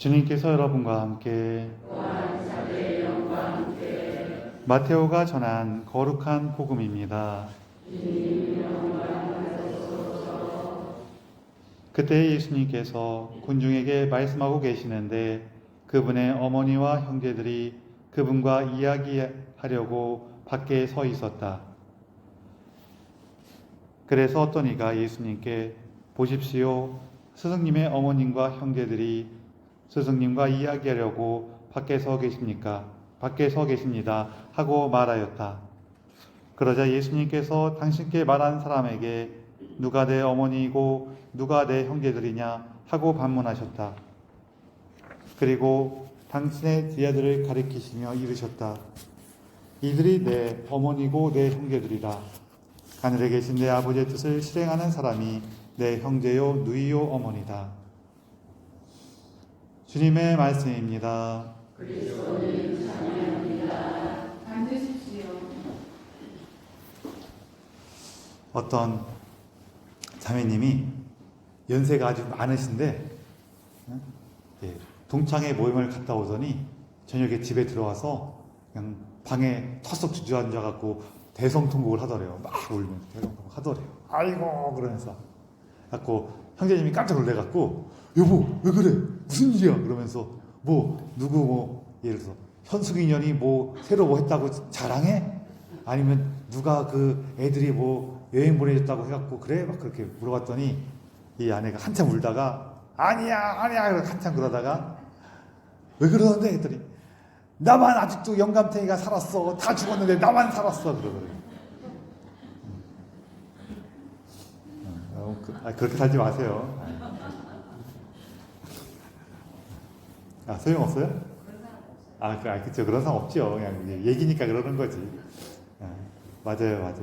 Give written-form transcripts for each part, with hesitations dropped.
주님께서 여러분과 함께 마테오가 전한 거룩한 복음입니다. 그때 예수님께서 군중에게 말씀하고 계시는데 그분의 어머니와 형제들이 그분과 이야기하려고 밖에 서 있었다. 그래서 어떤 이가 예수님께 보십시오. 스승님의 어머님과 형제들이 스승님과 이야기하려고 밖에 서 계십니까? 밖에 서 계십니다. 하고 말하였다. 그러자 예수님께서 당신께 말한 사람에게 누가 내 어머니이고 누가 내 형제들이냐 하고 반문하셨다. 그리고 당신의 제자들을 가리키시며 이르셨다. 이들이 내 어머니고 내 형제들이라. 하늘에 계신 내 아버지의 뜻을 실행하는 사람이 내 형제요 누이요 어머니다. 주님의 말씀입니다. 그리스도님 찬양합니다. 앉으십시오. 어떤 자매님이 연세가 아주 많으신데 동창회 모임을 갔다 오더니 저녁에 집에 들어와서 그냥 방에 터썩 주저앉아갖고 대성통곡을 하더래요. 막 울면서 대성통곡 하더래요. 아이고 그러면서 갖고 형제님이 깜짝 놀래갖고 여보 왜 그래 무슨 일이야 그러면서 뭐 누구 뭐 예를 들어서 현숙이년이 뭐 새로 뭐 했다고 자랑해? 아니면 누가 그 애들이 뭐 여행 보내줬다고 해갖고 그래? 막 그렇게 물어봤더니 이 아내가 한참 울다가 아니야 한참 그러다가 왜 그러는데 했더니 나만 아직도 영감탱이가 살았어. 다 죽었는데 나만 살았어. 그러더래요. 그렇게 살지 마세요. 소용없어요? 그쵸. 그런 사람 없죠. 그냥 얘기니까 그러는 거지. 맞아요.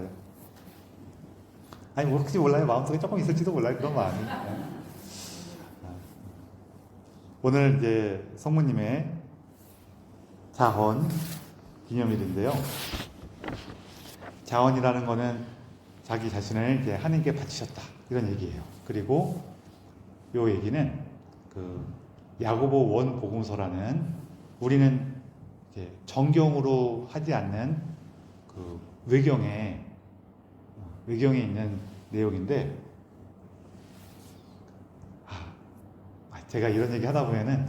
아니, 뭐, 혹시 몰라요. 마음속에 조금 있을지도 몰라요. 그런 마음이. 오늘 이제 성모님의 자헌 기념일인데요. 자헌이라는 거는 자기 자신을 이제 하나님께 바치셨다. 이런 얘기예요. 그리고 요 얘기는 그 야고보 원 복음서라는 우리는 이제 정경으로 하지 않는 그 외경에 있는 내용인데 제가 이런 얘기 하다 보면은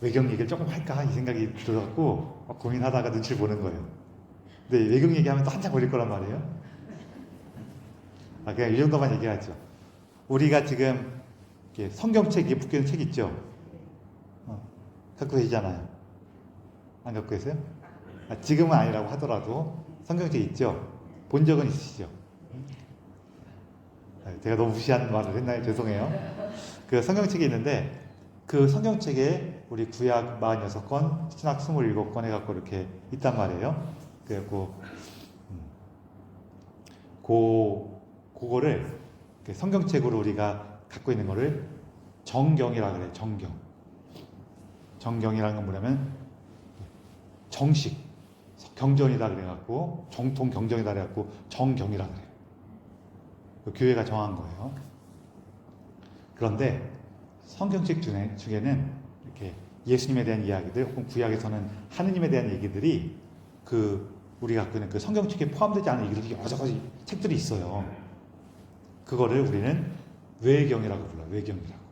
외경 얘기를 조금 할까 이 생각이 들어갖고 고민하다가 눈치를 보는 거예요. 근데 외경 얘기하면 또 한참 걸릴 거란 말이에요. 그냥 이 정도만 얘기하죠. 우리가 지금 성경책에 묶여있는 책 있죠? 갖고 계시잖아요. 안 갖고 계세요? 지금은 아니라고 하더라도 성경책 있죠? 본 적은 있으시죠? 제가 너무 무시하는 말을 했나요? 죄송해요. 그 성경책이 있는데 그 성경책에 우리 구약 46권, 신약 27권 해갖고 이렇게 있단 말이에요. 그래갖고 그거를 성경책으로 우리가 갖고 있는 거를 정경이라 그래요. 정경이라는 건 뭐냐면 정식 경전이다 그래갖고 정통 경전이다 그래갖고 정경이라 그래요. 교회가 정한 거예요. 그런데 성경책 중에는 이렇게 예수님에 대한 이야기들 혹은 구약에서는 하느님에 대한 얘기들이 우리가 갖고 있는 그 성경책에 포함되지 않은 얘기들이 여러 가지 책들이 있어요. 그거를 우리는 외경이라고 불러요. 외경이라고.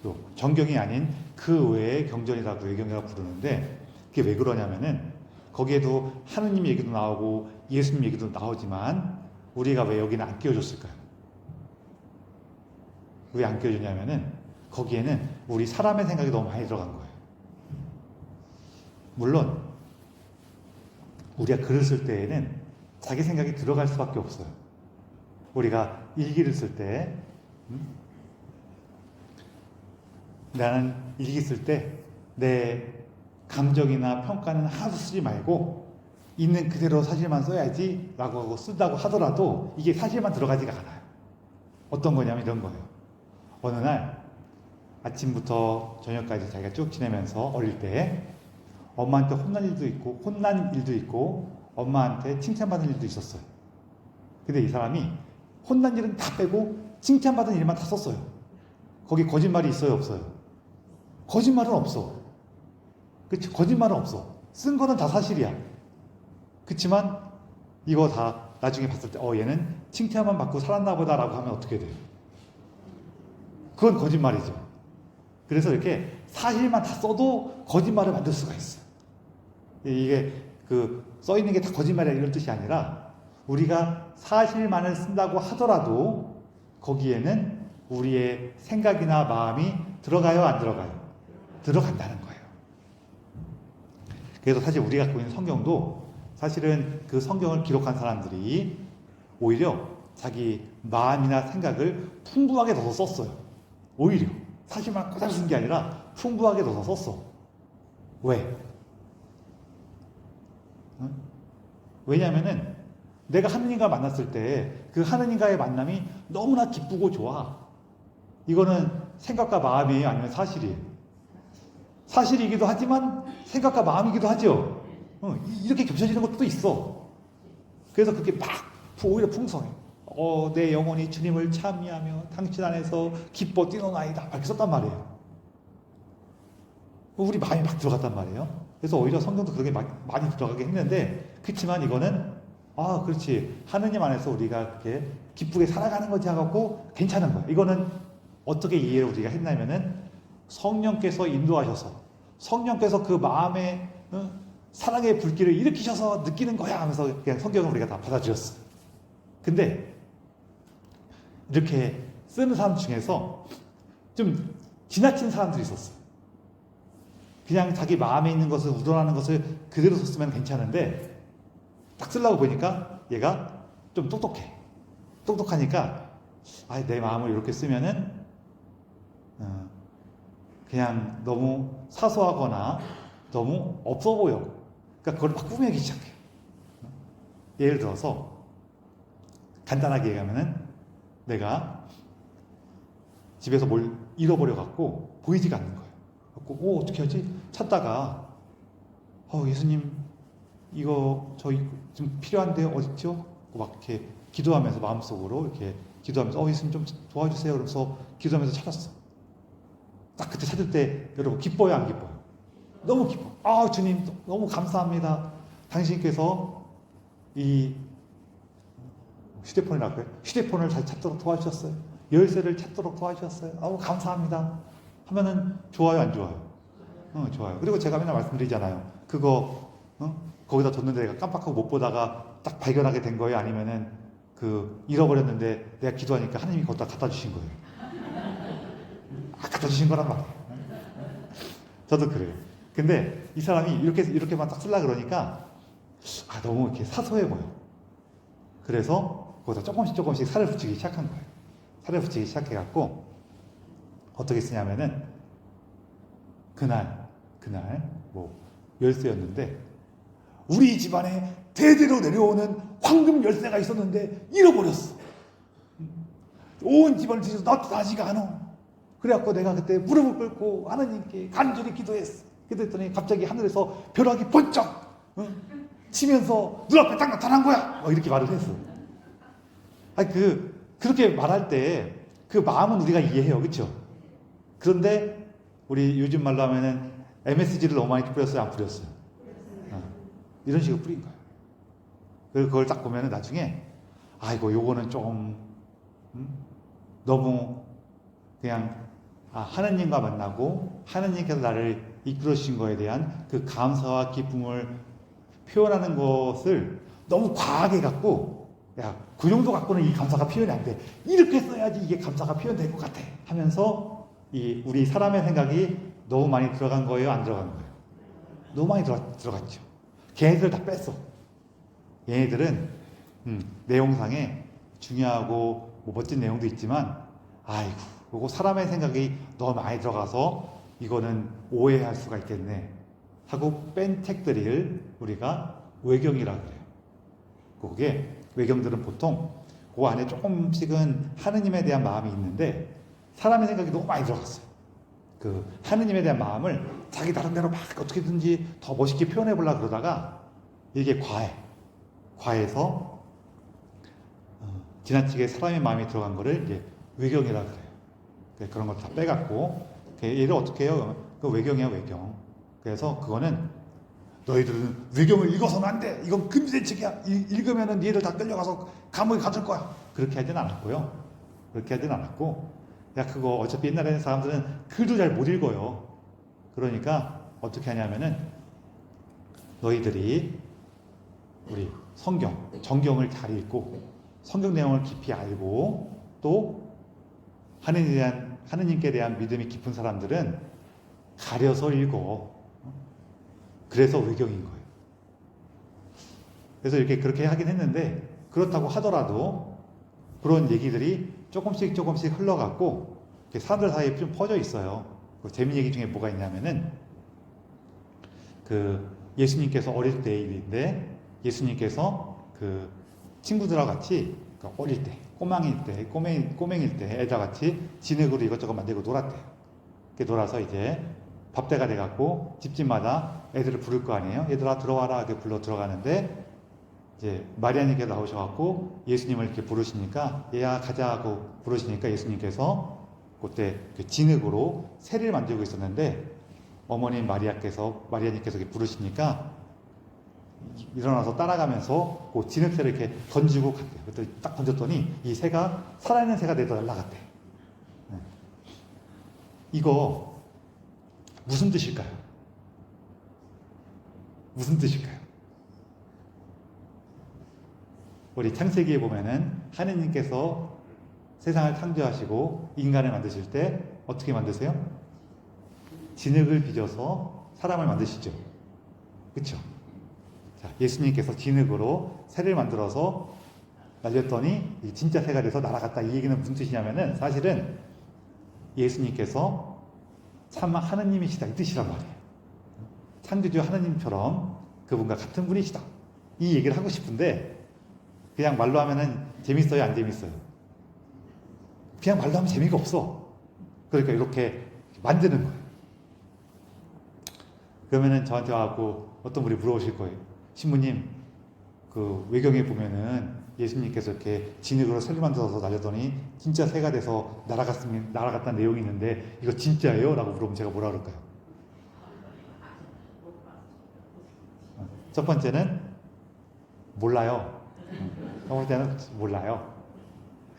또 정경이 아닌 그 외의 경전이라고 외경이라고 부르는데 그게 왜 그러냐면은 거기에도 하느님 얘기도 나오고 예수님 얘기도 나오지만 우리가 왜 여기는 안 끼워줬을까요? 왜 안 끼워주냐면은 거기에는 우리 사람의 생각이 너무 많이 들어간 거예요. 물론 우리가 글을 쓸 때에는 자기 생각이 들어갈 수밖에 없어요. 우리가 일기를 쓸 때 나는 일기 쓸 때 내 감정이나 평가는 하나도 쓰지 말고 있는 그대로 사실만 써야지 라고 하고 쓴다고 하더라도 이게 사실만 들어가지가 않아요. 어떤 거냐면 이런 거예요. 어느 날 아침부터 저녁까지 자기가 쭉 지내면서 어릴 때 엄마한테 혼난 일도 있고 엄마한테 칭찬받은 일도 있었어요. 근데 이 사람이 혼난 일은 다 빼고 칭찬받은 일만 다 썼어요. 거기 거짓말이 있어요, 없어요? 거짓말은 없어. 그치? 거짓말은 없어. 쓴 거는 다 사실이야. 그치만 이거 다 나중에 봤을 때 얘는 칭찬만 받고 살았나 보다라고 하면 어떻게 돼요? 그건 거짓말이죠. 그래서 이렇게 사실만 다 써도 거짓말을 만들 수가 있어요. 이게 써 있는 게 다 거짓말이야 이런 뜻이 아니라 우리가 사실만을 쓴다고 하더라도 거기에는 우리의 생각이나 마음이 들어가요, 안 들어가요? 들어간다는 거예요. 그래서 사실 우리가 갖고 있는 성경도 사실은 그 성경을 기록한 사람들이 오히려 자기 마음이나 생각을 풍부하게 넣어서 썼어요. 오히려 사실만 꼬다리 쓴 게 아니라 풍부하게 넣어서 썼어. 왜? 왜냐하면은 내가 하느님과 만났을 때 그 하느님과의 만남이 너무나 기쁘고 좋아. 이거는 생각과 마음이에요, 아니면 사실이에요? 사실이기도 하지만 생각과 마음이기도 하죠. 이렇게 겹쳐지는 것도 있어. 그래서 그게 막 오히려 풍성해. 내 영혼이 주님을 찬미하며 당신 안에서 기뻐 뛰노나이다 이렇게 썼단 말이에요. 우리 마음이 막 들어갔단 말이에요. 그래서 오히려 성경도 그렇게 많이 들어가게 했는데, 그렇지만 이거는 그렇지, 하느님 안에서 우리가 그렇게 기쁘게 살아가는 거지 하고 괜찮은 거야. 이거는 어떻게 이해를 우리가 했냐면은 성령께서 인도하셔서 성령께서 그 마음에 사랑의 불길을 일으키셔서 느끼는 거야 하면서 그냥 성경을 우리가 다 받아들였어. 근데 이렇게 쓰는 사람 중에서 좀 지나친 사람들이 있었어. 그냥 자기 마음에 있는 것을, 우러나는 것을 그대로 썼으면 괜찮은데 딱 쓰려고 보니까 얘가 좀 똑똑해. 똑똑하니까 내 마음을 이렇게 쓰면은 그냥 너무 사소하거나 너무 없어 보여. 그러니까 그걸 막 꾸미기 시작해요. 예를 들어서 간단하게 얘기하면은 내가 집에서 뭘 잃어버려 갖고 보이지가 않는 거예요. 그래서 어떻게 하지? 찾다가 예수님 이거 저희 좀 필요한데 어딨죠? 막 이렇게 기도하면서 마음속으로 이렇게 기도하면서 예수님 좀 도와주세요. 그러면서 기도하면서 찾았어. 딱 그때 찾을 때 여러분 기뻐요, 안 기뻐요? 너무 기뻐. 주님 너무 감사합니다. 당신께서 이 휴대폰이라고 해요. 휴대폰을 잘 찾도록 도와주셨어요. 열쇠를 찾도록 도와주셨어요. 감사합니다. 하면은 좋아요, 안 좋아요? 좋아요. 그리고 제가 맨날 말씀드리잖아요. 그거 거기다 뒀는데 내가 깜빡하고 못 보다가 딱 발견하게 된 거예요? 아니면은 잃어버렸는데 내가 기도하니까 하나님이 거기다 갖다 주신 거예요? 갖다 주신 거란 말이에요. 저도 그래요. 근데 이 사람이 이렇게만 딱 쓰려고 그러니까 너무 이렇게 사소해 보여. 그래서 거기다 조금씩 살을 붙이기 시작한 거예요. 살을 붙이기 시작해갖고 어떻게 쓰냐면은 그날 뭐 열쇠였는데 우리 집안에 대대로 내려오는 황금 열쇠가 있었는데 잃어버렸어. 온 집안을 뒤져서 나지가 않아. 그래갖고 내가 그때 무릎을 꿇고 하나님께 간절히 기도했어. 기도했더니 갑자기 하늘에서 벼락이 번쩍 치면서 눈앞에 딱 나타난 거야. 이렇게 말을 했어. 그렇게 말할 때 그 마음은 우리가 이해해요. 그렇죠? 그런데 우리 요즘 말로 하면은 MSG를 너무 많이 뿌렸어요? 안 뿌렸어요? 이런 식으로 뿌린 거예요. 그걸 딱 보면은 나중에 요거는 좀 너무 그냥 하나님과 만나고 하나님께서 나를 이끌어 주신 거에 대한 그 감사와 기쁨을 표현하는 것을 너무 과하게 갖고 그 정도 갖고는 이 감사가 표현이 안 돼. 이렇게 써야지 이게 감사가 표현될 것 같아 하면서 우리 사람의 생각이 너무 많이 들어간 거예요? 안 들어간 거예요? 너무 많이 들어갔죠. 걔네들 다 뺐어. 얘네들은 내용상에 중요하고 멋진 내용도 있지만 그거 사람의 생각이 너무 많이 들어가서 이거는 오해할 수가 있겠네 하고 뺀 책들을 우리가 외경이라고 그래요. 그게 외경들은 보통 그 안에 조금씩은 하느님에 대한 마음이 있는데 사람의 생각이 너무 많이 들어갔어요. 그 하느님에 대한 마음을 자기 나름대로 막 어떻게든지 더 멋있게 표현해 보려고 그러다가 이게 과해서 지나치게 사람의 마음이 들어간 거를 이제 외경이라고 그래요. 그런 걸 다 빼갖고 얘를 어떻게 해요? 그 외경이야, 외경. 그래서 그거는 너희들은 외경을 읽어서는 안 돼. 이건 금지대책이야. 읽으면은 니들 다 끌려가서 감옥에 가줄 거야. 그렇게 하진 않았고요. 그렇게 하진 않았고, 야, 그거 어차피 옛날에는 사람들은 글도 잘 못 읽어요. 그러니까 어떻게 하냐면은 너희들이 우리 성경, 정경을 잘 읽고 성경 내용을 깊이 알고 또 하느님께 대한 믿음이 깊은 사람들은 가려서 읽어. 그래서 외경인 거예요. 그래서 이렇게 그렇게 하긴 했는데 그렇다고 하더라도 그런 얘기들이 조금씩 흘러갔고 사람들 사이에 좀 퍼져 있어요. 그 재미있는 얘기 중에 뭐가 있냐면은 그 예수님께서 어릴 때 일인데 예수님께서 그 친구들하고 같이 어릴 때 꼬맹일 때 애들 같이 진흙으로 이것저것 만들고 놀았대요. 이렇게 놀아서 이제 밥때가 돼갖고 집집마다 애들을 부를 거 아니에요. 얘들아 들어와라 이렇게 불러 들어가는데 이제 마리아님께서 나오셔갖고 예수님을 이렇게 부르시니까 얘야 가자 하고 부르시니까 예수님께서 그때 그 진흙으로 새를 만들고 있었는데 어머님 마리아님께서 이렇게 부르시니까 일어나서 따라가면서 그 진흙새를 이렇게 던지고 갔대요. 그때 딱 던졌더니 이 새가 살아있는 새가 내려 날아갔대. 네. 이거 무슨 뜻일까요? 무슨 뜻일까요? 우리 창세기에 보면은 하느님께서 세상을 창조하시고 인간을 만드실 때 어떻게 만드세요? 진흙을 빚어서 사람을 만드시죠. 그렇죠? 자, 예수님께서 진흙으로 새를 만들어서 날렸더니 진짜 새가 돼서 날아갔다. 이 얘기는 무슨 뜻이냐면은 사실은 예수님께서 참 하느님이시다 이 뜻이란 말이에요. 창조주 하느님처럼 그분과 같은 분이시다. 이 얘기를 하고 싶은데 그냥 말로 하면은 재밌어요, 안 재밌어요? 그냥 말로 하면 재미가 없어. 그러니까 이렇게 만드는 거예요. 그러면은 저한테 와갖고 어떤 분이 물어보실 거예요. 신부님, 그 외경에 보면은 예수님께서 이렇게 진흙으로 새를 만들어서 날렸더니 진짜 새가 돼서 날아갔다는 내용이 있는데 이거 진짜예요? 라고 물어보면 제가 뭐라 그럴까요? 첫 번째는 몰라요. 첫 번째는 몰라요.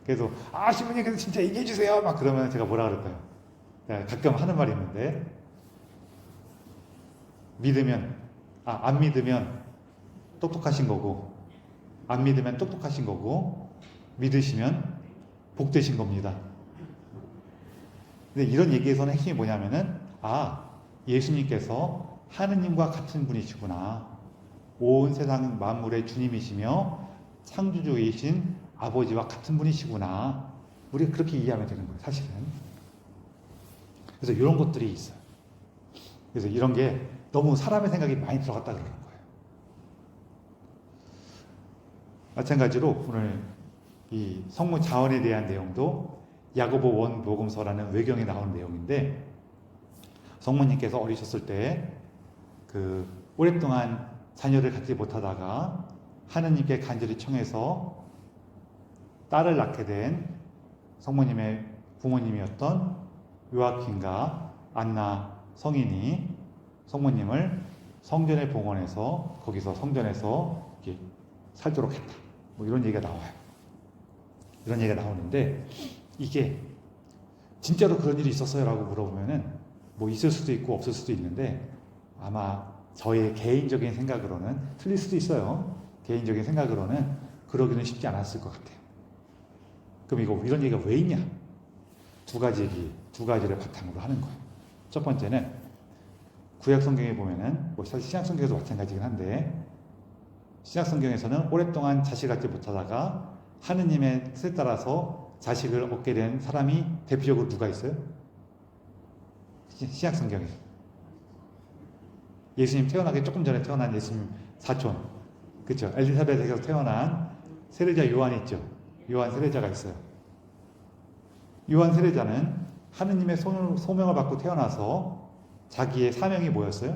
그래서 신부님 그래서 진짜 얘기해 주세요. 막 그러면 제가 뭐라 그럴까요? 내가 가끔 하는 말이 있는데 안 믿으면 똑똑하신 거고 안 믿으면 똑똑하신 거고 믿으시면 복되신 겁니다. 근데 이런 얘기에서는 핵심이 뭐냐면은 예수님께서 하느님과 같은 분이시구나. 온 세상 만물의 주님이시며 창조주이신 아버지와 같은 분이시구나. 우리가 그렇게 이해하면 되는 거예요, 사실은. 그래서 이런 것들이 있어요. 그래서 이런 게 너무 사람의 생각이 많이 들어갔다 그러는 거예요. 마찬가지로 오늘 이 성모 자원에 대한 내용도 야고보 원복음서라는 외경에 나오는 내용인데 성모님께서 어리셨을 때 그 오랫동안 자녀를 갖지 못하다가 하느님께 간절히 청해서 딸을 낳게 된 성모님의 부모님이었던 요아킨과 안나 성인이 성모님을 성전에 봉헌해서 거기서 성전에서 이렇게 살도록 했다. 뭐 이런 얘기가 나와요. 이런 얘기가 나오는데 이게 진짜로 그런 일이 있었어요? 라고 물어보면은 뭐 있을 수도 있고 없을 수도 있는데 아마 저의 개인적인 생각으로는 틀릴 수도 있어요. 개인적인 생각으로는 그러기는 쉽지 않았을 것 같아요. 그럼 이런 얘기가 왜 있냐? 두 가지를 바탕으로 하는 거예요. 첫 번째는 구약 성경에 보면은 뭐 사실 신약 성경에도 마찬가지긴 한데 신약 성경에서는 오랫동안 자식을 갖지 못하다가 하느님의 뜻에 따라서 자식을 얻게 된 사람이 대표적으로 누가 있어요? 신약 성경에 예수님 태어나기 조금 전에 태어난 예수님 사촌, 그렇죠? 엘리사벳에서 태어난 세례자 요한 있죠? 요한 세례자가 있어요. 요한 세례자는 하느님의 소명을 받고 태어나서 자기의 사명이 뭐였어요?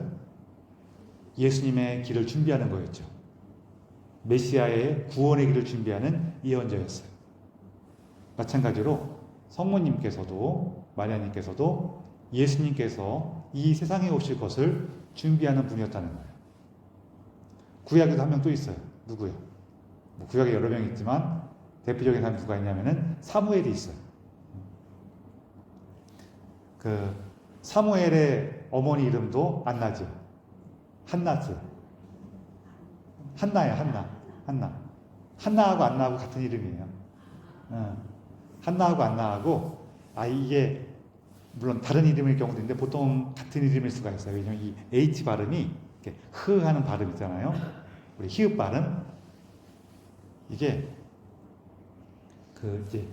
예수님의 길을 준비하는 거였죠. 메시아의 구원의 길을 준비하는 예언자였어요. 마찬가지로 성모님께서도 마리아님께서도 예수님께서 이 세상에 오실 것을 준비하는 분이었다는 거예요. 구약에도 한 명 또 있어요. 누구요? 뭐 구약에 여러 명 있지만 대표적인 사람이 누가 있냐면은 사무엘이 있어요. 그 사무엘의 어머니 이름도 안나죠. 한나죠. 한나예요. 한나. 한나하고 안나하고 같은 이름이에요. 한나하고 안나하고 이게 물론 다른 이름일 경우도 있는데 보통 같은 이름일 수가 있어요. 왜냐면 이 H 발음이 이렇게 흐 하는 발음 있잖아요. 우리 히읗 발음 이게 그 이제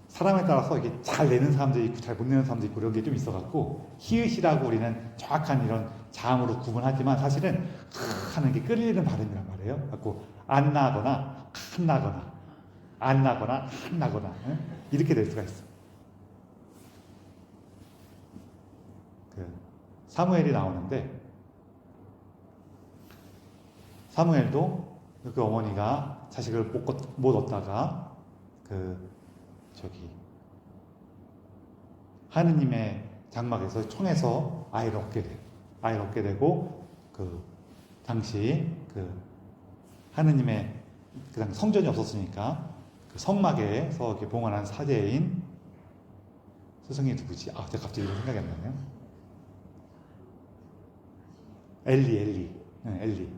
사람에 따라서 이게 잘 내는 사람도 있고 잘 못 내는 사람도 있고 이런 게 좀 있어갖고 히읗이라고 우리는 정확한 이런 자음으로 구분하지만 사실은 하는 게 끌리는 발음이란 말이에요. 갖고 안 나거나 한 나거나 안 나거나 한 나거나 이렇게 될 수가 있어. 그 사무엘이 나오는데 사무엘도 그 어머니가 자식을 못 얻다가 하느님의 장막에서 총에서 아이를 얻게 돼요. 아이를 얻게 되고 당시 하느님의 당시 성전이 없었으니까 그 성막에서 이렇게 봉헌한 사제인 스승이 누구지? 제가 갑자기 이름 생각이 안 나네요. 엘리.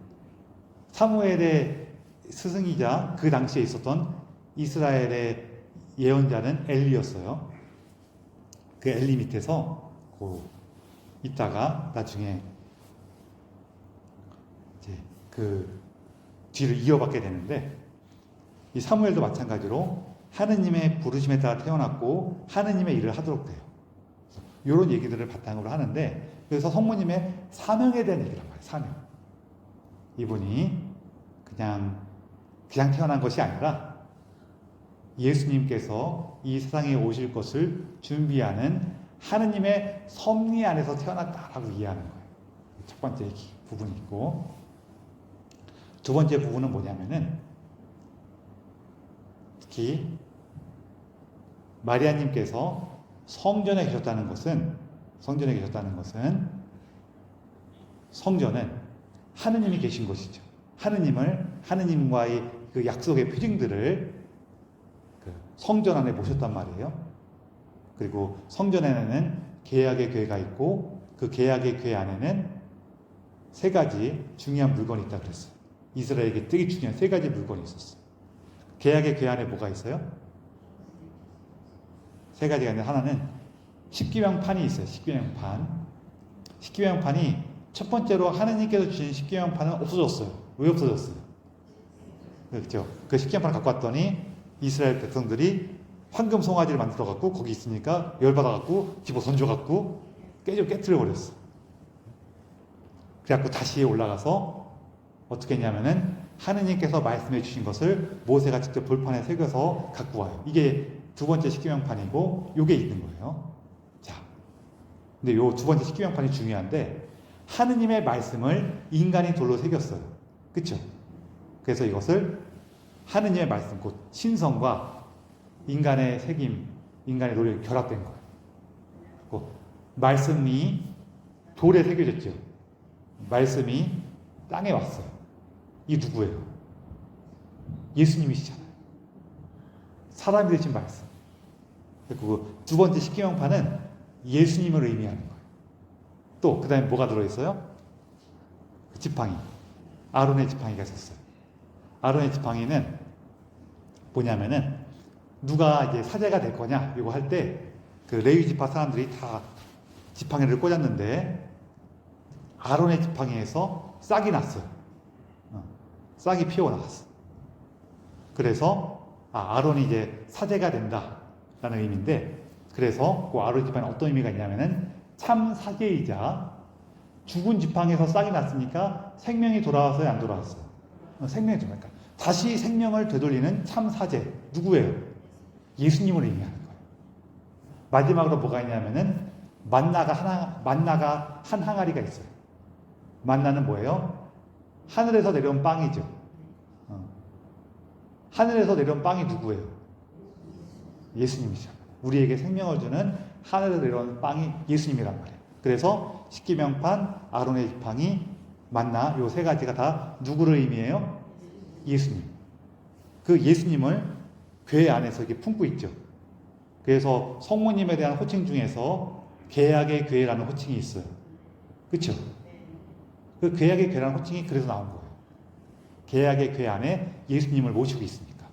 사무엘의 스승이자 그 당시에 있었던 이스라엘의 예언자는 엘리였어요. 그 엘리 밑에서 있다가 나중에 이제 그 뒤를 이어받게 되는데 이 사무엘도 마찬가지로 하느님의 부르심에 따라 태어났고 하느님의 일을 하도록 돼요. 이런 얘기들을 바탕으로 하는데 그래서 성모님의 사명에 대한 얘기란 말이에요. 사명. 이분이 그냥 태어난 것이 아니라 예수님께서 이 세상에 오실 것을 준비하는 하느님의 섭리 안에서 태어났다라고 이해하는 거예요. 첫 번째 부분이 있고 두 번째 부분은 뭐냐면은 특히 마리아님께서 성전에 계셨다는 것은 성전은 하느님이 계신 곳이죠. 하느님과의 그 약속의 표징들을 성전 안에 모셨단 말이에요. 그리고 성전에는 계약의 궤가 있고 그 계약의 궤 안에는 세 가지 중요한 물건이 있다고 그랬어요. 이스라엘에게 되게 중요한 세 가지 물건이 있었어요. 계약의 궤 안에 뭐가 있어요? 세 가지가 있는데 하나는 십계명판이 있어요. 십계명판이 첫 번째로 하느님께서 주신 십계명판은 없어졌어요. 왜 없어졌어요? 그렇죠. 그 십계명판을 갖고 왔더니 이스라엘 백성들이 황금 송아지를 만들어 갖고 거기 있으니까 열받아 갖고 집어 던져 갖고 깨트려 버렸어. 그래갖고 다시 올라가서 어떻게 했냐면은 하느님께서 말씀해 주신 것을 모세가 직접 돌판에 새겨서 갖고 와요. 이게 두 번째 십계명판이고 요게 있는 거예요. 자, 근데 요 두 번째 십계명판이 중요한데 하느님의 말씀을 인간이 돌로 새겼어요. 그렇죠? 그래서 이것을 하느님의 말씀, 곧 신성과 인간의 새김, 인간의 노력이 결합된 거예요. 말씀이 돌에 새겨졌죠. 말씀이 땅에 왔어요. 이 누구예요? 예수님이시잖아요. 사람이 되신 말씀. 그리고 두 번째 십계명판은 예수님을 의미하는 거예요. 또 그 다음에 뭐가 들어있어요? 그 지팡이. 아론의 지팡이가 있었어요. 아론의 지팡이는 뭐냐면은 누가 이제 사제가 될 거냐 이거 할 때 그 레위 지파 사람들이 다 지팡이를 꽂았는데 아론의 지팡이에서 싹이 났어요. 싹이 피어나갔어. 그래서 아론이 이제 사제가 된다라는 의미인데 그래서 그 아론 지팡이는 어떤 의미가 있냐면은 참 사제이자 죽은 지팡이에서 싹이 났으니까 생명이 돌아왔어요, 안 돌아왔어요? 생명이 돌아왔으니까 다시 생명을 되돌리는 참 사제 누구예요? 예수님을 의미하는 거예요. 마지막으로 뭐가 있냐면은 만나가 한 항아리가 있어요. 만나는 뭐예요? 하늘에서 내려온 빵이죠. 하늘에서 내려온 빵이 누구예요? 예수님이죠. 우리에게 생명을 주는 하늘에서 내려온 빵이 예수님이란 말이에요. 그래서 십계명판, 아론의 지팡이, 만나 요 세 가지가 다 누구를 의미해요? 예수님. 그 예수님을 교회 안에서 이렇게 품고 있죠. 그래서 성모님에 대한 호칭 중에서 계약의 교회라는 호칭이 있어요. 그렇죠? 그 계약의 교회라는 호칭이 그래서 나온 거예요. 계약의 교회 안에 예수님을 모시고 있으니까.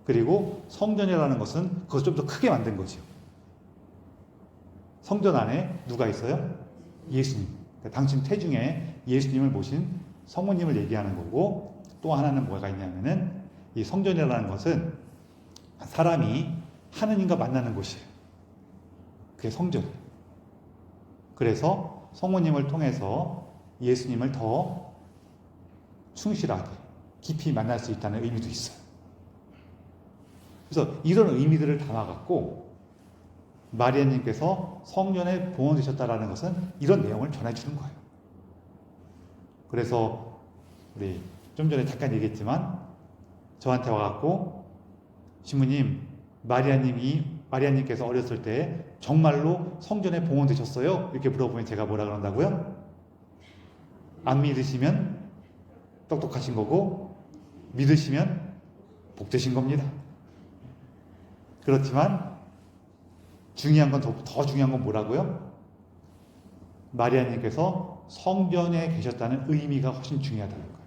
그리고 성전이라는 것은 그것을 좀 더 크게 만든 거죠. 성전 안에 누가 있어요? 예수님. 그러니까 당신 태중에 예수님을 모신 성모님을 얘기하는 거고, 또 하나는 뭐가 있냐면은 이 성전이라는 것은 사람이 하느님과 만나는 곳이에요. 그게 성전이에요. 그래서 성모님을 통해서 예수님을 더 충실하게 깊이 만날 수 있다는 의미도 있어요. 그래서 이런 의미들을 담아갖고 마리아님께서 성전에 봉헌되셨다라는 것은 이런 내용을 전해주는 거예요. 그래서 우리 좀 전에 잠깐 얘기했지만 저한테 와갖고 신부님, 마리아님께서 어렸을 때 정말로 성전에 봉헌되셨어요? 이렇게 물어보면 제가 뭐라 그런다고요? 안 믿으시면 똑똑하신 거고 믿으시면 복되신 겁니다. 그렇지만 중요한 건 더 중요한 건 뭐라고요? 마리아님께서 성전에 계셨다는 의미가 훨씬 중요하다는 거예요.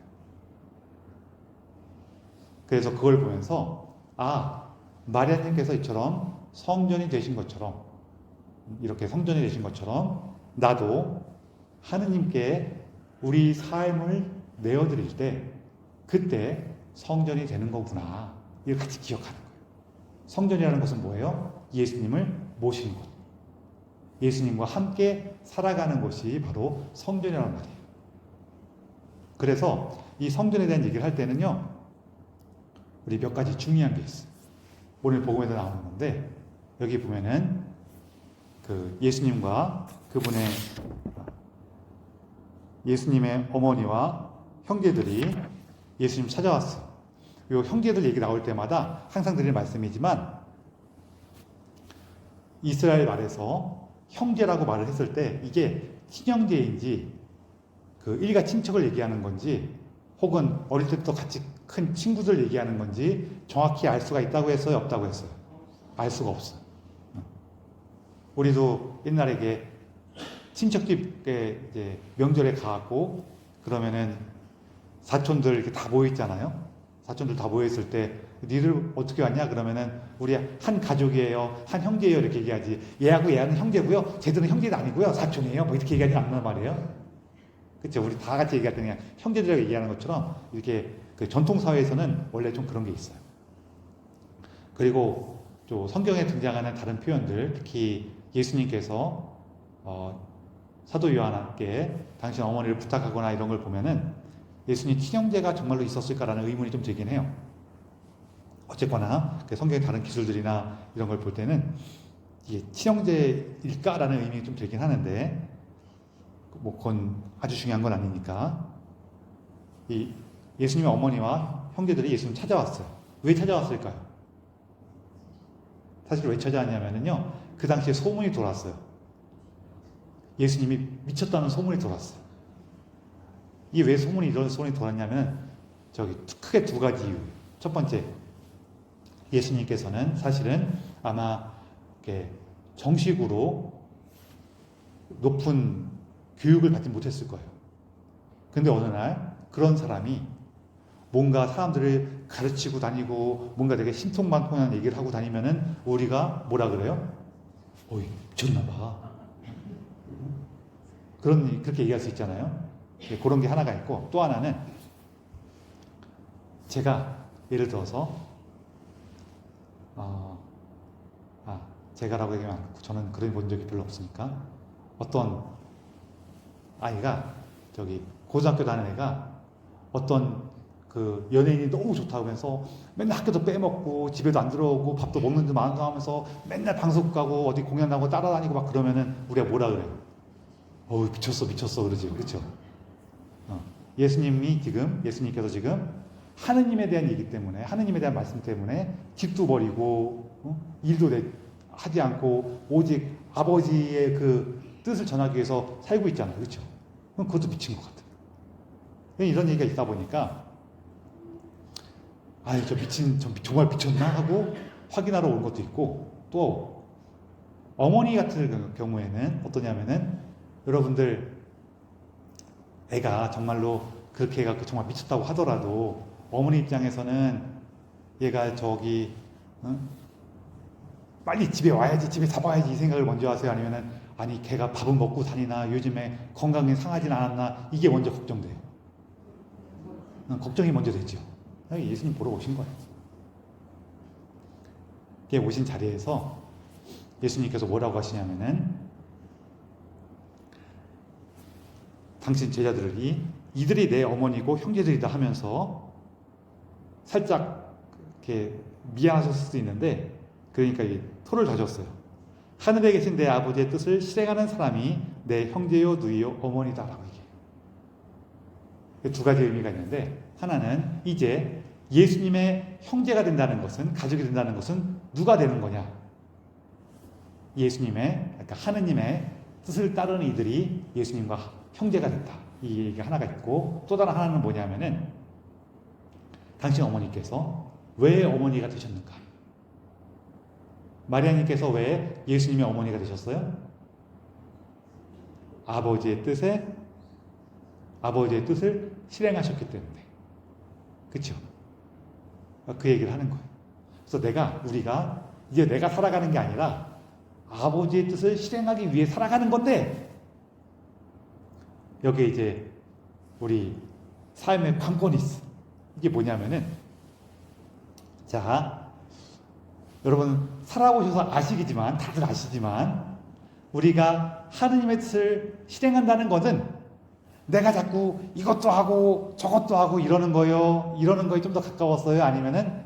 그래서 그걸 보면서 마리아님께서 이처럼 성전이 되신 것처럼 이렇게 성전이 되신 것처럼 나도 하느님께 우리 삶을 내어드릴 때 그때 성전이 되는 거구나. 이걸 같이 기억하는 거예요. 성전이라는 것은 뭐예요? 예수님을 모시는 것. 예수님과 함께 살아가는 것이 바로 성전이라는 말이에요. 그래서 이 성전에 대한 얘기를 할 때는요, 우리 몇 가지 중요한 게 있어요. 오늘 복음에도 나오는 건데, 여기 보면은 그 예수님과 그분의 예수님의 어머니와 형제들이 예수님 찾아왔어요. 이 형제들 얘기 나올 때마다 항상 드리는 말씀이지만 이스라엘 말에서 형제라고 말을 했을 때 이게 친형제인지 그 일가 친척을 얘기하는 건지 혹은 어릴 때부터 같이 큰 친구들 얘기하는 건지 정확히 알 수가 있다고 했어요? 없다고 했어요? 알 수가 없어요. 우리도 옛날에 이게 친척집에 이제 명절에 가고 그러면은 사촌들 이렇게 다 모여 있잖아요. 사촌들 다 모여 있을 때 니들 어떻게 왔냐 그러면은 우리 한 가족이에요, 한 형제예요 이렇게 얘기하지. 얘하고 얘는 형제고요, 쟤들은 형제도 아니고요, 사촌이에요. 뭐 이렇게 얘기하지 않는 말이에요. 그렇죠? 우리 다 같이 얘기할 때 그냥 형제들이라고 얘기하는 것처럼 이렇게 그 전통 사회에서는 원래 좀 그런 게 있어요. 그리고 또 성경에 등장하는 다른 표현들, 특히 예수님께서 사도 요한에게 당신 어머니를 부탁하거나 이런 걸 보면은 예수님 친형제가 정말로 있었을까라는 의문이 좀 들긴 해요. 어쨌거나 성경의 다른 기술들이나 이런 걸 볼 때는 이게 친형제일까라는 의문이 좀 들긴 하는데 뭐 그건 아주 중요한 건 아니니까. 이 예수님의 어머니와 형제들이 예수님 찾아왔어요. 왜 찾아왔을까요? 사실 왜 찾아왔냐면요, 그 당시에 소문이 돌았어요. 예수님이 미쳤다는 소문이 돌았어요. 이게 왜 이런 소문이 돌았냐면 크게 두 가지 이유. 첫 번째, 예수님께서는 사실은 아마 이렇게 정식으로 높은 교육을 받지 못했을 거예요. 근데 어느 날 그런 사람이 뭔가 사람들을 가르치고 다니고 뭔가 되게 신통방통한 얘기를 하고 다니면은 우리가 뭐라 그래요? 어이, 미쳤나봐. 그렇게 얘기할 수 있잖아요. 그런 게 하나가 있고, 또 하나는 제가 예를 들어서 제가라고 얘기하면 안 되고, 저는 그런 본 적이 별로 없으니까 어떤 아이가 고등학교 다니는 애가 어떤 그 연예인이 너무 좋다고 해서 맨날 학교도 빼먹고 집에도 안 들어오고 밥도 먹는 줄 아는 하면서 맨날 방송 가고 어디 공연 나고 따라다니고 막 그러면은 우리가 뭐라 그래요? 어우, 미쳤어 그러지. 그렇죠? 예수님께서 지금 하느님에 대한 얘기 때문에, 하느님에 대한 말씀 때문에 집도 버리고 일도 하지 않고 오직 아버지의 그 뜻을 전하기 위해서 살고 있잖아요. 그렇죠? 그럼 그것도 미친 것 같아요. 이런 얘기가 있다 보니까 저 정말 미쳤나 하고 확인하러 온 것도 있고, 또 어머니 같은 경우에는 어떠냐면은 여러분들 애가 정말로 그렇게 해갖고 정말 미쳤다고 하더라도 어머니 입장에서는 얘가 빨리 집에 와야지, 집에 잡아야지 이 생각을 먼저 하세요? 아니면은 아니 걔가 밥은 먹고 다니나, 요즘에 건강이 상하진 않았나, 이게 먼저 걱정돼요. 걱정이 먼저 되죠. 예수님 보러 오신 거예요. 이렇게 오신 자리에서 예수님께서 뭐라고 하시냐면은, 당신 제자들이 이들이 내 어머니고 형제들이다 하면서 살짝 이렇게 미안하셨을 수도 있는데, 그러니까 이 토를 다졌어요. 하늘에 계신 내 아버지의 뜻을 실행하는 사람이 내 형제요 누이요 어머니다라고 얘기해요. 두 가지 의미가 있는데, 하나는 이제 예수님의 형제가 된다는 것은, 가족이 된다는 것은 누가 되는 거냐? 예수님의, 그러니까 하느님의 뜻을 따르는 이들이 예수님과 형제가 된다. 이 얘기가 하나가 있고, 또 다른 하나는 뭐냐면은 당신 어머니께서 왜 어머니가 되셨는가? 마리아님께서 왜 예수님의 어머니가 되셨어요? 아버지의 뜻을 실행하셨기 때문에. 그렇죠? 그 얘기를 하는 거예요. 그래서 우리가 이제 내가 살아가는 게 아니라 아버지의 뜻을 실행하기 위해 살아가는 건데, 여기에 이제 우리 삶의 관건이 있어. 이게 뭐냐면은, 자, 여러분 살아보셔서 다들 아시지만 우리가 하느님의 뜻을 실행한다는 것은 내가 자꾸 이것도 하고 저것도 하고 이러는 거예요. 이러는 거에 좀 더 가까웠어요? 아니면은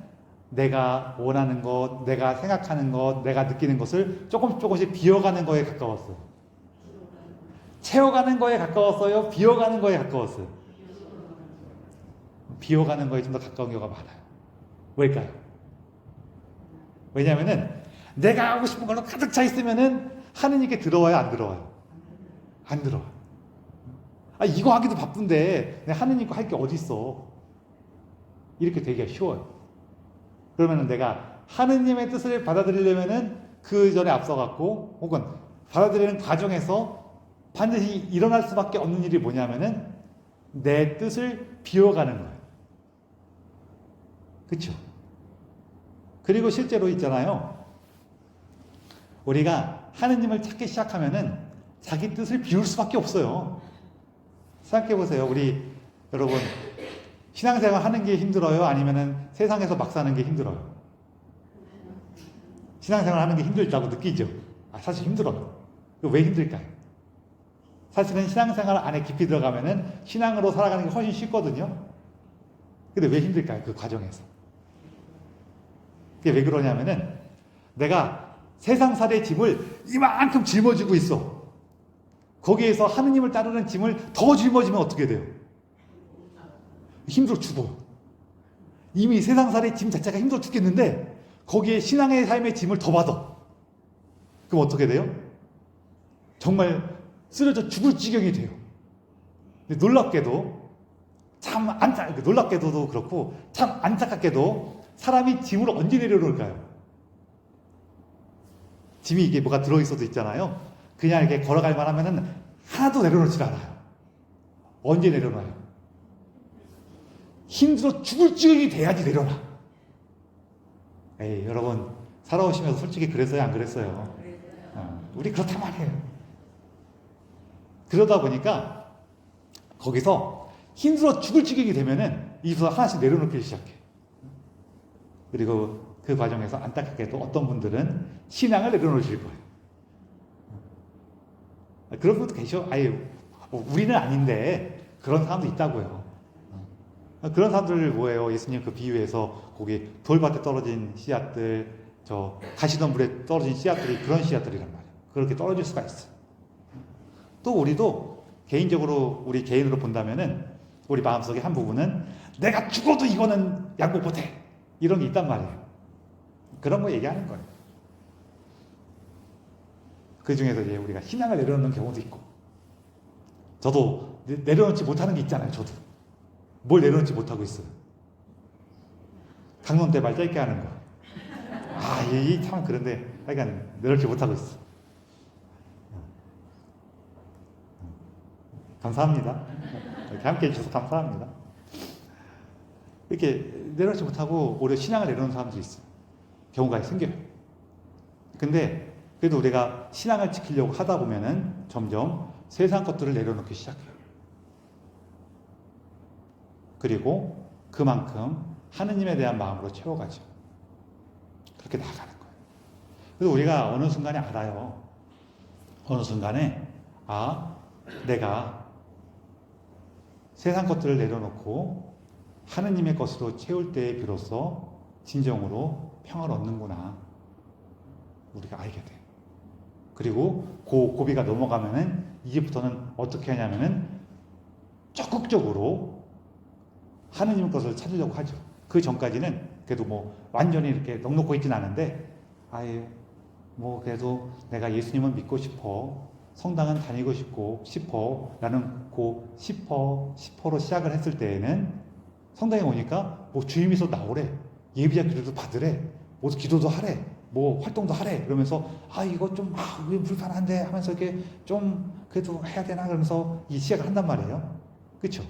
내가 원하는 것, 내가 생각하는 것, 내가 느끼는 것을 조금씩 비워가는 거에 가까웠어요? 채워가는 거에 가까웠어요? 비워가는 거에 가까웠어요? 비워가는 거에 좀 더 가까운 경우가 많아요. 왜일까요? 왜냐하면은 내가 하고 싶은 걸로 가득 차 있으면은 하느님께 들어와요, 안 들어와요? 안 들어와요. 이거 하기도 바쁜데 하느님 거 할 게 어디 있어? 이렇게 되기가 쉬워요. 그러면은 내가 하느님의 뜻을 받아들이려면은 그 전에 앞서갔고, 혹은 받아들이는 과정에서 반드시 일어날 수밖에 없는 일이 뭐냐면은 내 뜻을 비워가는 거예요. 그렇죠? 그리고 실제로 있잖아요. 우리가 하느님을 찾기 시작하면은 자기 뜻을 비울 수밖에 없어요. 생각해 보세요. 여러분 신앙생활 하는 게 힘들어요? 아니면은 세상에서 막 사는 게 힘들어요? 신앙생활 하는 게 힘들다고 느끼죠? 사실 힘들어요. 왜 힘들까요? 사실은 신앙생활 안에 깊이 들어가면은 신앙으로 살아가는 게 훨씬 쉽거든요. 근데 왜 힘들까요? 그 과정에서. 그게 왜 그러냐면은 내가 세상살이의 짐을 이만큼 짊어지고 있어. 거기에서 하느님을 따르는 짐을 더 짊어지면 어떻게 돼요? 힘들어 죽어. 이미 세상살이의 짐 자체가 힘들어 죽겠는데 거기에 신앙의 삶의 짐을 더 받아. 그럼 어떻게 돼요? 정말 쓰러져 죽을 지경이 돼요. 근데 놀랍게도 놀랍게도 그렇고 참 안타깝게도 사람이 짐을 언제 내려놓을까요? 짐이 이게 뭐가 들어있어도 있잖아요. 그냥 이렇게 걸어갈 만하면은 하나도 내려놓질 않아요. 언제 내려놔요? 힘들어 죽을 지경이 돼야지 내려놔. 여러분 살아오시면서 솔직히 그랬어요? 안 그랬어요? 우리 그렇단 말이에요. 그러다 보니까 거기서 힘들어 죽을 지경이 되면은 이서 하나씩 내려놓기 시작해. 그리고 그 과정에서 안타깝게도 어떤 분들은 신앙을 내려놓으실 거예요. 그런 분도 계셔. 우리는 아닌데 그런 사람도 있다고요. 그런 사람들 뭐예요? 예수님 그 비유에서 거기 돌밭에 떨어진 씨앗들, 저 가시덤불에 떨어진 씨앗들이 그런 씨앗들이란 말이에요. 그렇게 떨어질 수가 있어요. 또 우리도 개인적으로 우리 개인으로 본다면은 우리 마음속에 한 부분은 내가 죽어도 이거는 양보 못해. 이런 게 있단 말이에요. 그런 거 얘기하는 거예요. 그 중에서 이제 우리가 신앙을 내려놓는 경우도 있고, 저도 내려놓지 못하는 게 있잖아요. 저도 뭘 내려놓지 못하고 있어요. 강론 때 말 짧게 하는 거. 아, 이 참 그런데 하여간 내려놓지 못하고 있어. 감사합니다. 이렇게 함께 해주셔서 감사합니다. 이렇게 내려놓지 못하고 오히려 신앙을 내려놓는 사람들이 있어요. 경우가 생겨요. 근데 그래도 우리가 신앙을 지키려고 하다 보면은 점점 세상 것들을 내려놓기 시작해요. 그리고 그만큼 하느님에 대한 마음으로 채워가죠. 그렇게 나아가는 거예요. 그래서 우리가 어느 순간에 알아요. 어느 순간에 내가 세상 것들을 내려놓고 하느님의 것으로 채울 때에 비로소 진정으로 평화를 얻는구나. 우리가 알게 돼요. 그리고 그 고비가 넘어가면은 이제부터는 어떻게 하냐면은 적극적으로 하느님 것을 찾으려고 하죠. 그 전까지는 그래도 뭐 완전히 이렇게 넉넉고 있진 않은데, 뭐 그래도 내가 예수님은 믿고 싶어, 성당은 다니고 싶어 라는 그 10%로 시작을 했을 때에는 성당에 오니까 뭐 주임에서 나오래, 예비자 기도도 받으래, 뭐 기도도 하래, 뭐 활동도 하래. 그러면서 이거 좀 왜 불편한데 하면서 이렇게 좀 그래도 해야 되나 그러면서 이 시작을 한단 말이에요. 그렇죠?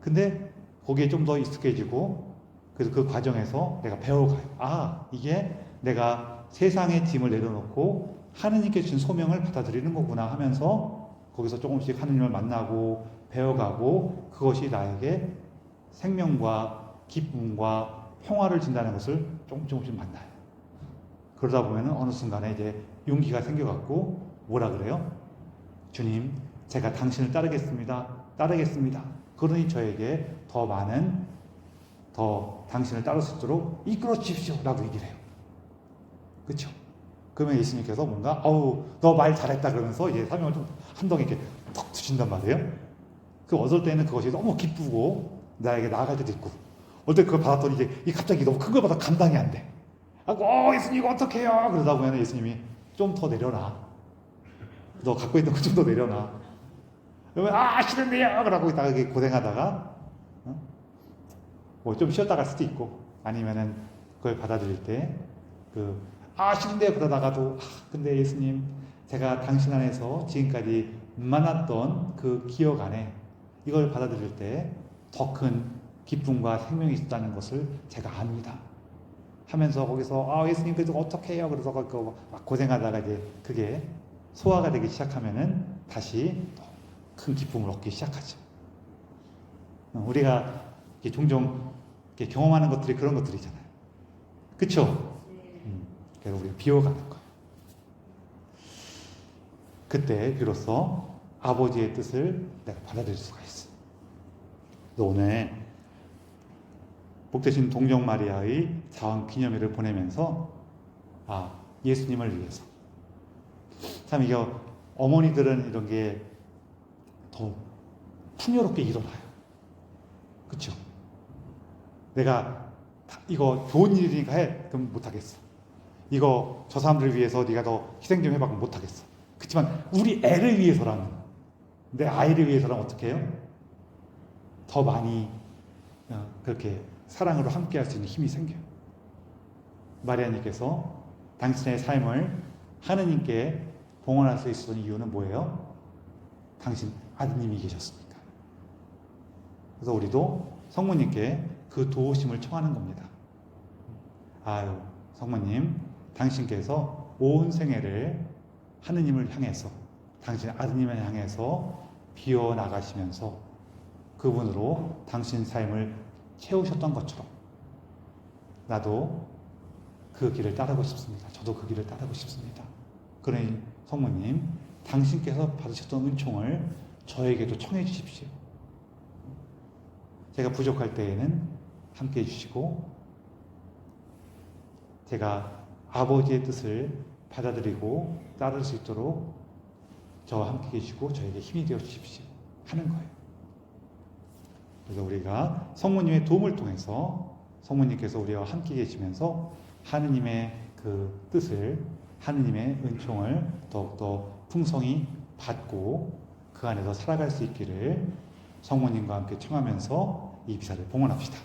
근데 거기에 좀 더 익숙해지고, 그래서 그 과정에서 내가 배워가요. 이게 내가 세상의 짐을 내려놓고 하느님께 주신 소명을 받아들이는 거구나 하면서 거기서 조금씩 하느님을 만나고 배워가고, 그것이 나에게 생명과 기쁨과 평화를 준다는 것을 조금씩 만나요. 그러다 보면 어느 순간에 이제 용기가 생겨갖고 뭐라 그래요? 주님, 제가 당신을 따르겠습니다. 그러니 저에게 더 당신을 따를 수 있도록 이끌어 주십시오 라고 얘기를 해요. 그렇죠? 그러면 예수님께서 뭔가 너 말 잘했다 그러면서 이제 사명을 좀 한 덩이 이렇게 턱 주신단 말이에요. 어떨 때는 그것이 너무 기쁘고 나에게 나아갈 때도 있고, 어떨 때 그걸 받았더니 이제 갑자기 너무 큰 걸 받아 감당이 안 돼. 예수님 이거 어떡 해요? 그러다 보면 예수님이 좀 더 내려놔. 너 갖고 있는 거 좀 더 내려놔. 그러면 싫은데요? 그러고 있다가 고생하다가 뭐 좀 쉬었다 갈 수도 있고, 아니면은 그걸 받아들일 때 싫은데요? 그러다가도 근데 예수님, 제가 당신 안에서 지금까지 만났던 그 기억 안에 이걸 받아들일 때 더 큰 기쁨과 생명이 있다는 것을 제가 압니다 하면서 거기서 예수님 그래도 어떻게 해요? 그래서 막 고생하다가 이제 그게 소화가 되기 시작하면은 다시 큰 기쁨을 얻기 시작하죠. 우리가 종종 경험하는 것들이 그런 것들이잖아요. 그렇죠? 그래서 우리가 비워가는 거예요. 그때 비로소 아버지의 뜻을 내가 받아들일 수가 있어요. 오늘 복되신 동정 마리아의 자왕 기념일을 보내면서 예수님을 위해서, 참 이게 어머니들은 이런 게 더 풍요롭게 일어나요. 그렇죠? 내가 이거 좋은 일이니까 해, 그럼 못하겠어. 이거 저 사람들을 위해서 네가 더 희생 좀 해봐, 그럼 못하겠어. 그렇지만 우리 애를 위해서라면, 내 아이를 위해서라면 어떻게 해요? 더 많이 그렇게 사랑으로 함께할 수 있는 힘이 생겨요. 마리아님께서 당신의 삶을 하느님께 봉헌할 수 있었던 이유는 뭐예요? 당신 아드님이 계셨으니까. 그래서 우리도 성모님께 그 도우심을 청하는 겁니다. 성모님, 당신께서 온 생애를 하느님을 향해서, 당신 아드님을 향해서 비워나가시면서 그분으로 당신 삶을 채우셨던 것처럼 나도 그 길을 따르고 싶습니다. 저도 그 길을 따르고 싶습니다. 그러니 성모님, 당신께서 받으셨던 은총을 저에게도 청해 주십시오. 제가 부족할 때에는 함께 해주시고, 제가 아버지의 뜻을 받아들이고 따를 수 있도록 저와 함께 계시고 저에게 힘이 되어 주십시오 하는 거예요. 그래서 우리가 성모님의 도움을 통해서 성모님께서 우리와 함께 계시면서 하느님의 그 뜻을 하느님의 은총을 더욱더 풍성히 받고 그 안에서 살아갈 수 있기를 성모님과 함께 청하면서 이 비사를 봉헌합시다.